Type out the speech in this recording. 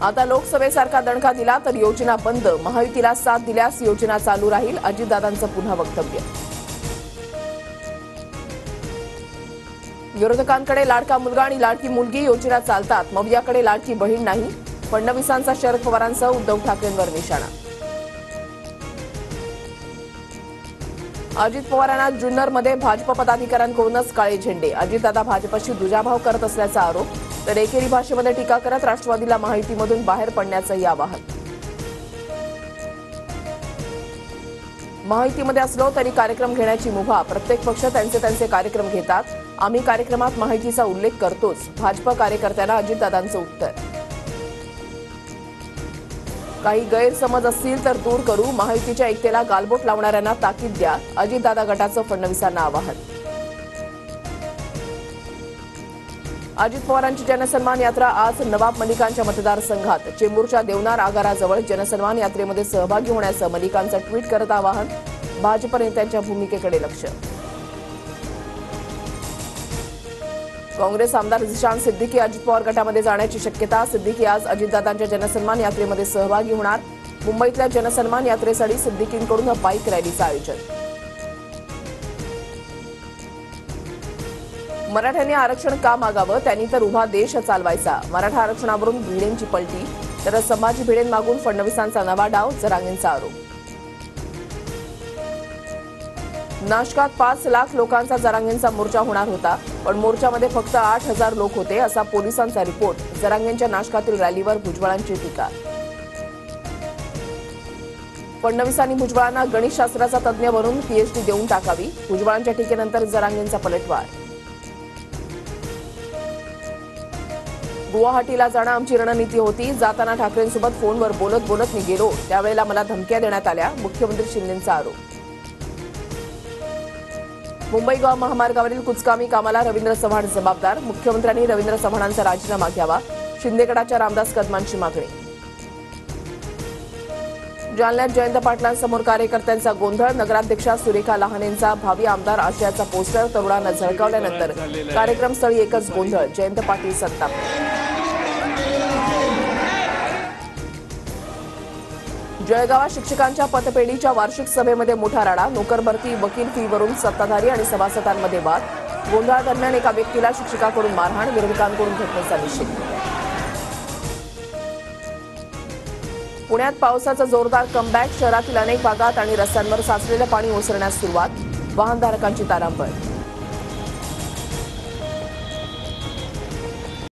आता लोकसभेसारखा दणका दिला तर योजना बंद, महायुतीला साथ दिल्यास योजना चालू राहील, अजितदादांचं पुन्हा वक्तव्य. विरोधकांकडे लाडका मुलगा आणि लाडकी मुलगी योजना चालतात, मवियाकडे लाडकी बहीण नाही, फडणवीसांचा शरद पवारांसह उद्धव ठाकरेंवर निशाणा. अजित पवारांना जुन्नरमध्ये भाजप पदाधिकाऱ्यांकडूनच काळे झेंडे, अजितदादा भाजपशी दुजाभाव करत असल्याचा आरोप, तर एकेरी भाषेमध्ये टीका करत राष्ट्रवादीला महायुतीमधून बाहेर पडण्याचंही आवाहन. महायुतीमध्ये असलो तरी कार्यक्रम घेण्याची मुभा, प्रत्येक पक्ष त्यांचे कार्यक्रम घेतात, आम्ही कार्यक्रमात महायुतीचा उल्लेख करतोच, भाजप कार्यकर्त्यांना अजितदादांचं उत्तर. काही गैरसमज असतील तर दूर करू, महायुतीच्या एकतेला गालबोट लावणाऱ्यांना ताकीद द्या, अजितदादा गटाचं फडणवीसांना आवाहन. अजित पवारांची जनसन्मान यात्रा आज नवाब मलिकांच्या मतदारसंघात, चेंबूरच्या देवनार आगाराजवळ जनसन्मान यात्रेमध्ये सहभागी होण्याचं मलिकांचं ट्विट करत आवाहन, भाजप नेत्यांच्या भूमिकेकडे लक्ष. काँग्रेस आमदार झिशान सिद्दीकी अजित पवार गटामध्ये जाण्याची शक्यता, सिद्दीकी आज अजितदादांच्या जनसन्मान यात्रेमध्ये सहभागी होणार, मुंबईतल्या जनसन्मान यात्रेसाठी सिद्दीकींकडून बाईक रॅलीचं आयोजन. मराठ्यांनी आरक्षण का मागावं, त्यांनी तर उभा देश चालवायचा, मराठा आरक्षणावरून भिडेंची पलटी, तर संभाजी भिडें मागून फडणवीसांचा नवा डाव, जरांगेंचा आरोप. नाशकात 5 लाख लोकांचा जरांगेंचा मोर्चा होणार होता, पण मोर्चामध्ये फक्त 8,000 लोक होते असा पोलिसांचा रिपोर्ट, जरांगेंच्या नाशकातील रॅलीवर भुजबळांची टीका. फडणवीसांनी भुजबळांना गणितशास्त्राचा तज्ज्ञ बनून पीएचडी देऊन टाकावी, भुजबळांच्या टीकेनंतर जरांगेंचा पलटवार. गुवाहाटीला जाणं आमची रणनीती होती, जाताना ठाकरेंसोबत फोनवर बोलत बोलत मी गेलो, त्यावेळेला मला धमक्या देण्यात आल्या, मुख्यमंत्री शिंदेंचा आरोप. मुंबई गोवा महामार्गावरील कुचकामी कामाला रवींद्र चव्हाण जबाबदार, मुख्यमंत्र्यांनी रवींद्र चव्हाणांचा राजीनामा घ्यावा, शिंदे गटाच्या रामदास कदमांची मागणी. जालन्यात जयंत पाटलांसमोर कार्यकर्त्यांचा गोंधळ, नगराध्यक्षा सुरेखा लहानेंचा भावी आमदार आशयाचा पोस्टर तरुणांना झळकावल्यानंतर कार्यक्रमस्थळी एकच गोंधळ, जयंत पाटील संतापले. जळगावात शिक्षकांच्या पतपेढीच्या वार्षिक सभेमध्ये मोठा राडा, नोकर भरती वकील फीवरून सत्ताधारी आणि सभासदांमध्ये वाद, गोंधळादरम्यान एका व्यक्तीला शिक्षकाकडून मारहाण, विरोधकांकडून घटनेचा निषेध. पुण्यात पावसाचा जोरदार कमबॅक, शहरातील अनेक भागात आणि रस्त्यांवर साचलेलं पाणी ओसरण्यास सुरुवात, वाहनधारकांची तारांबळ.